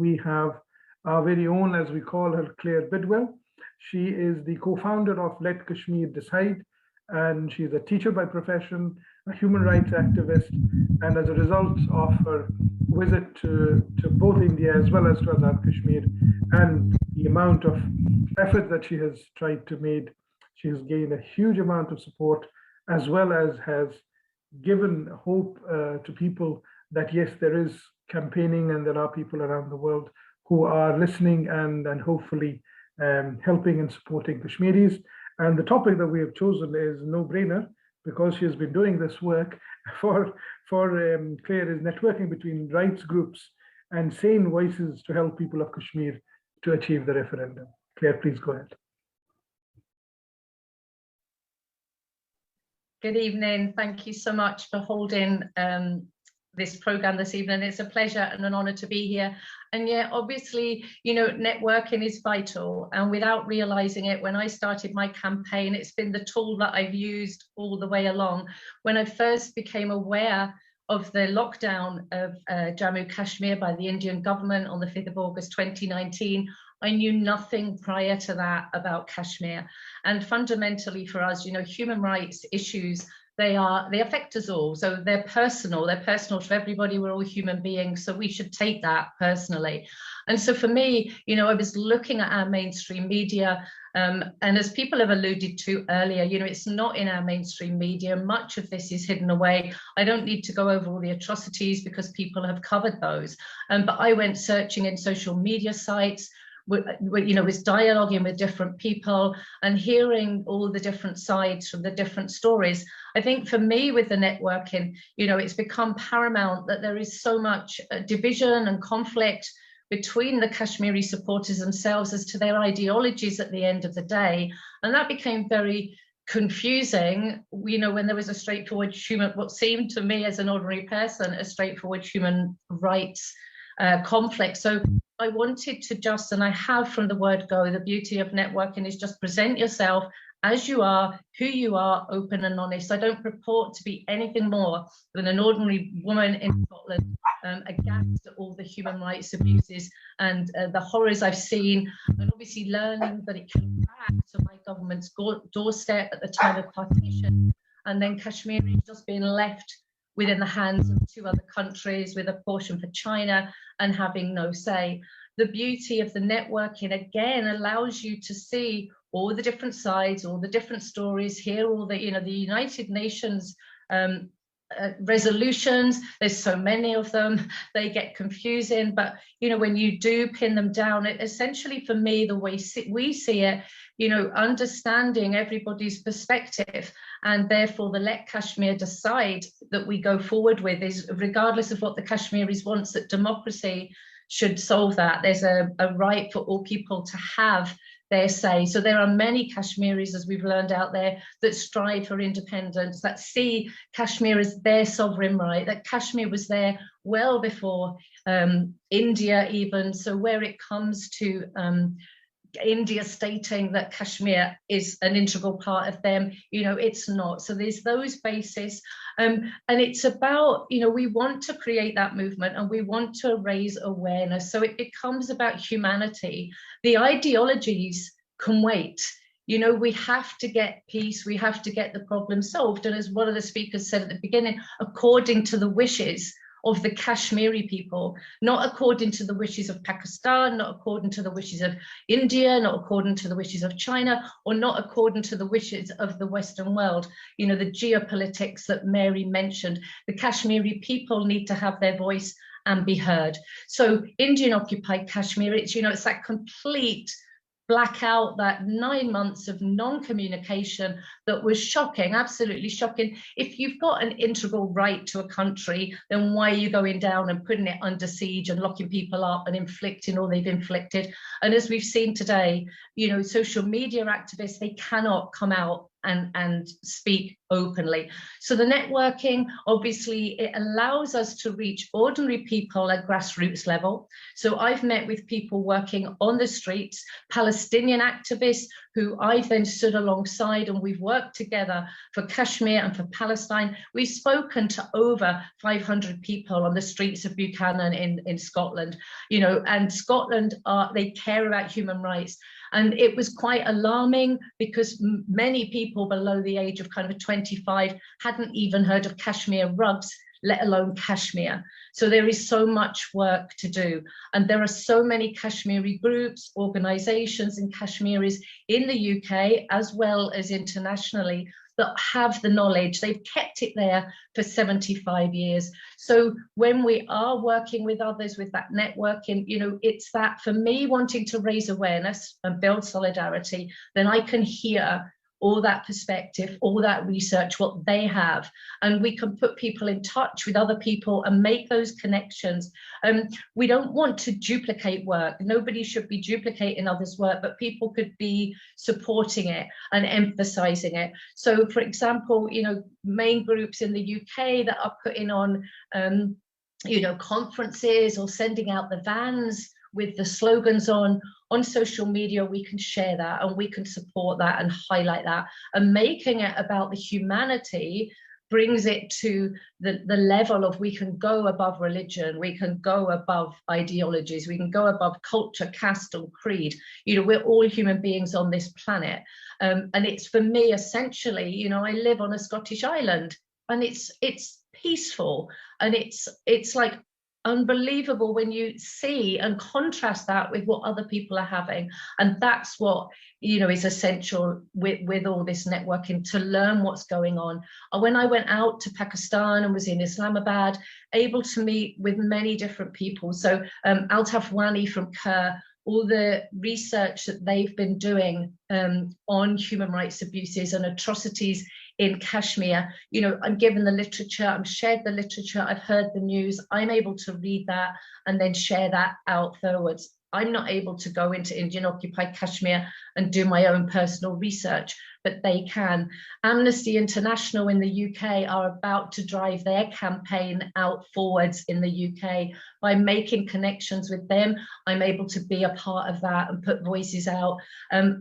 we have our very own, as we call her, Claire Bidwell. She is the co-founder of Let Kashmir Decide, and she's a teacher by profession, a human rights activist, and as a result of her visit to both India as well as to Azad Kashmir, and the amount of effort that she has tried to make, she has gained a huge amount of support, as well as has given hope to people that yes, there is campaigning and there are people around the world who are listening and hopefully helping and supporting Kashmiris. And the topic that we have chosen is no-brainer, because she has been doing this work for Claire, is networking between rights groups and sane voices to help people of Kashmir to achieve the referendum. Claire, please go ahead. Good evening. Thank you so much for holding this program this evening. It's a pleasure and an honor to be here. And yeah, obviously, you know, networking is vital. And without realizing it, when I started my campaign, it's been the tool that I've used all the way along. When I first became aware of the lockdown of Jammu Kashmir by the Indian government on the 5th of August 2019, I knew nothing prior to that about Kashmir. And fundamentally for us, you know, human rights issues, they affect us all. So they're personal to everybody. We're all human beings. So we should take that personally. And so for me, you know, I was looking at our mainstream media, and as people have alluded to earlier, you know, it's not in our mainstream media. Much of this is hidden away. I don't need to go over all the atrocities because people have covered those. But I went searching in social media sites, you know, was dialoguing with different people and hearing all the different sides from the different stories. I think for me with the networking, you know, it's become paramount that there is so much division and conflict between the Kashmiri supporters themselves as to their ideologies at the end of the day. And that became very confusing, you know, when there was a straightforward what seemed to me as an ordinary person, a straightforward human rights conflict. So I wanted to just, and I have from the word go, the beauty of networking is just present yourself as you are, who you are, open and honest. I don't purport to be anything more than an ordinary woman in Scotland, aghast at all the human rights abuses and the horrors I've seen, and obviously learning that it came back to my government's doorstep at the time of partition, and then Kashmir is just being left within the hands of 2 other countries with a portion for China and having no say. The beauty of the networking, again, allows you to see all the different sides, all the different stories, hear all the, you know, the United Nations resolutions. There's so many of them, they get confusing, but, you know, when you do pin them down, it essentially, for me, the way we see it, you know, understanding everybody's perspective, and therefore the Let Kashmir Decide that we go forward with is, regardless of what the Kashmiris want, that democracy should solve that. There's a right for all people to have their say. So there are many Kashmiris, as we've learned out there, that strive for independence, that see Kashmir as their sovereign right, that Kashmir was there well before India even. So where it comes to India stating that Kashmir is an integral part of them, you know, it's not. So there's those bases, and it's about, you know, we want to create that movement and we want to raise awareness. So it becomes about humanity. The ideologies can wait. You know, we have to get peace, we have to get the problem solved. And as one of the speakers said at the beginning, according to the wishes of the Kashmiri people, not according to the wishes of Pakistan, not according to the wishes of India, not according to the wishes of China, or not according to the wishes of the Western world. You know, the geopolitics that Mary mentioned, the Kashmiri people need to have their voice and be heard. So Indian occupied Kashmir, it's, you know, it's that complete blackout, that 9 months of non-communication that was shocking, absolutely shocking. If you've got an integral right to a country, then why are you going down and putting it under siege and locking people up and inflicting all they've inflicted? And as we've seen today, you know, social media activists, they cannot come out and speak openly. So the networking, obviously, it allows us to reach ordinary people at grassroots level. So I've met with people working on the streets, Palestinian activists, who I've then stood alongside, and we've worked together for Kashmir and for Palestine. We've spoken to over 500 people on the streets of Buchanan in Scotland, you know, and Scotland, they care about human rights. And it was quite alarming because many people below the age of kind of 25 hadn't even heard of Kashmir rugs, let alone Kashmir. So there is so much work to do. And there are so many Kashmiri groups, organizations and Kashmiris in the UK, as well as internationally, that have the knowledge. They've kept it there for 75 years. So when we are working with others with that networking, you know, it's that for me wanting to raise awareness and build solidarity, then I can hear all that perspective, all that research, what they have, and we can put people in touch with other people and make those connections. We don't want to duplicate work. Nobody should be duplicating others' work, but people could be supporting it and emphasizing it. So, for example, you know, main groups in the UK that are putting on, you know, conferences or sending out the vans with the slogans on social media, we can share that and we can support that and highlight that, and making it about the humanity brings it to the level of we can go above religion, we can go above ideologies, we can go above culture, caste or creed. You know, we're all human beings on this planet. And it's for me, essentially, you know, I live on a Scottish island and it's peaceful, and it's like unbelievable when you see and contrast that with what other people are having. And that's what, you know, is essential with all this networking, to learn what's going on. When I went out to Pakistan and was in Islamabad, able to meet with many different people. So Altaf Wani from Kerr, all the research that they've been doing on human rights abuses and atrocities in Kashmir, you know, I'm given the literature, I'm shared the literature, I've heard the news, I'm able to read that and then share that out forwards. I'm not able to go into Indian occupied Kashmir and do my own personal research, but they can. Amnesty International in the UK are about to drive their campaign out forwards in the UK. By making connections with them, I'm able to be a part of that and put voices out.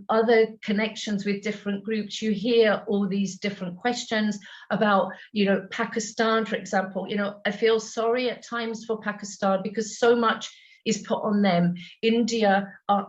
Other connections with different groups, you hear all these different questions about, you know, Pakistan, for example. You know, I feel sorry at times for Pakistan because so much is put on them. India,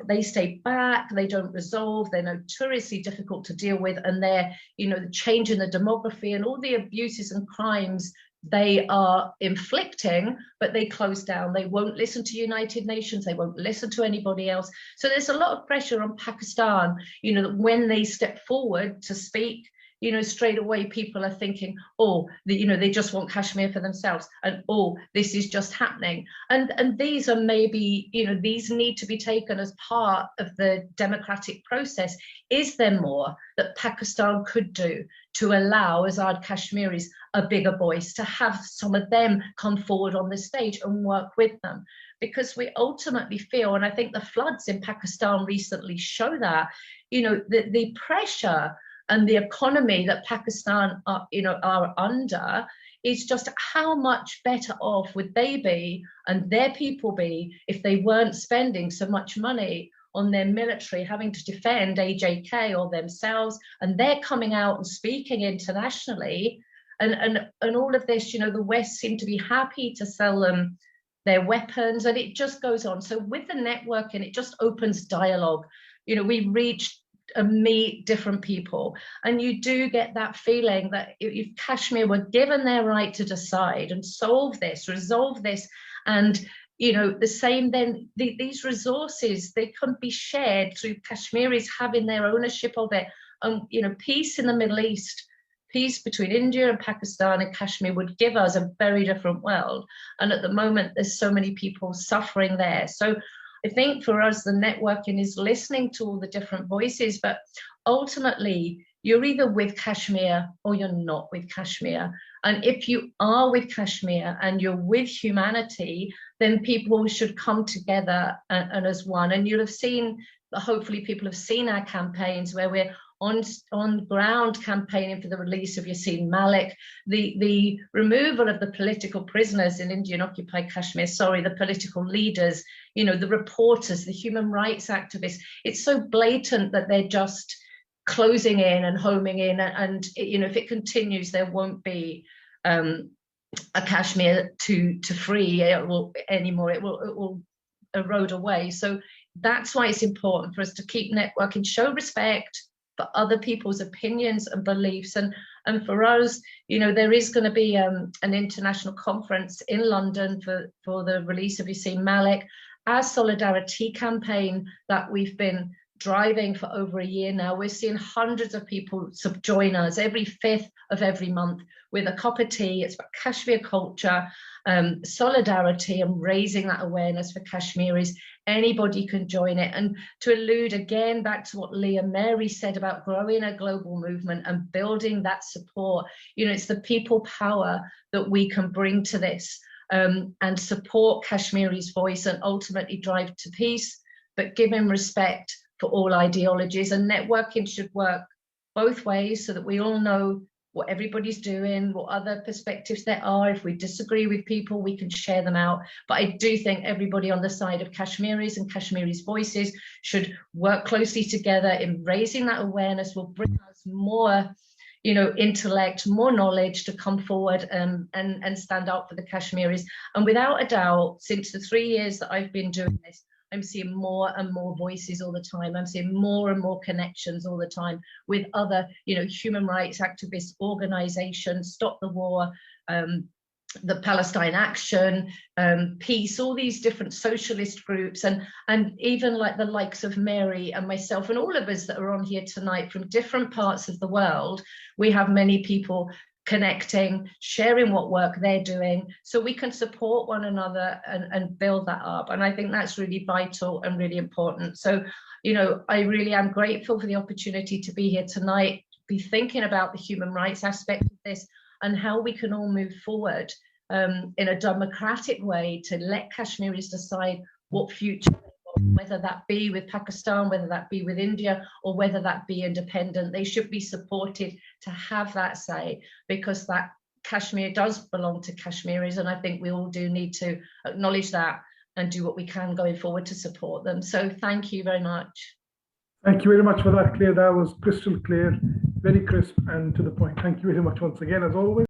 they stay back, they don't resolve, they're notoriously difficult to deal with, and they're, you know, the change in the demography and all the abuses and crimes they are inflicting, but they close down. They won't listen to United Nations, they won't listen to anybody else. So there's a lot of pressure on Pakistan, you know, that when they step forward to speak, you know, straight away people are thinking, oh, you know, they just want Kashmir for themselves, and oh, this is just happening. And these are maybe, you know, these need to be taken as part of the democratic process. Is there more that Pakistan could do to allow Azad Kashmiris a bigger voice, to have some of them come forward on the stage and work with them? Because we ultimately feel, and I think the floods in Pakistan recently show that, you know, the pressure and the economy that Pakistan are, you know, are under is just how much better off would they be and their people be if they weren't spending so much money on their military having to defend AJK or themselves, and they're coming out and speaking internationally, and all of this, you know, the West seem to be happy to sell them their weapons, and it just goes on. So with the networking, it just opens dialogue. You know, we reach and meet different people, and you do get that feeling that if Kashmir were given their right to decide and solve this, resolve this, and you know, the same, then these resources, they can be shared through Kashmiris having their ownership of it. You know, peace in the Middle East, peace between India and Pakistan and Kashmir would give us a very different world. And at the moment, there's so many people suffering there. So I think for us, the networking is listening to all the different voices, but ultimately you're either with Kashmir or you're not with Kashmir. And if you are with Kashmir and you're with humanity, then people should come together and as one. And you'll have seen, hopefully people have seen our campaigns where we're on ground campaigning for the release of Yasin Malik, the removal of the political prisoners in Indian occupied Kashmir, the political leaders, you know, the reporters, the human rights activists. It's so blatant that they're just closing in and homing in, and you know, if it continues, there won't be a Kashmir to free anymore. It will erode away. So that's why it's important for us to keep networking, show respect for other people's opinions and beliefs, and for us, you know, there is going to be an international conference in London for the release of Yasin Malik. Our solidarity campaign that we've been driving for over a year now, we're seeing hundreds of people join us every 5th of every month with a cup of tea. It's about Kashmir culture, solidarity, and raising that awareness for Kashmiris. Anybody can join it. And to allude again back to what Leah Mary said about growing a global movement and building that support, you know, it's the people power that we can bring to this, and support Kashmiri's voice and ultimately drive to peace, but giving respect for all ideologies. And networking should work both ways, so that we all know what everybody's doing, what other perspectives there are. If we disagree with people, we can share them out. But I do think everybody on the side of Kashmiris and Kashmiris' voices should work closely together in raising that awareness. Will bring us more, you know, intellect, more knowledge to come forward and stand up for the Kashmiris. And without a doubt, since the 3 years that I've been doing this, I'm seeing more and more voices all the time. I'm seeing more and more connections all the time with other, you know, human rights activists, organizations, Stop the War, the Palestine Action, Peace, all these different socialist groups, and even like the likes of Mary and myself and all of us that are on here tonight from different parts of the world. We have many people connecting, sharing what work they're doing, so we can support one another and build that up. And I think that's really vital and really important. So, you know, I really am grateful for the opportunity to be here tonight, be thinking about the human rights aspect of this and how we can all move forward in a democratic way to let Kashmiris decide what future, whether that be with Pakistan, whether that be with India, or whether that be independent. They should be supported to have that say, because that Kashmir does belong to Kashmiris, and I think we all do need to acknowledge that and do what we can going forward to support them. So thank you very much. Thank you very much for that, Claire. That was crystal clear, very crisp and to the point. Thank you very much once again, as always.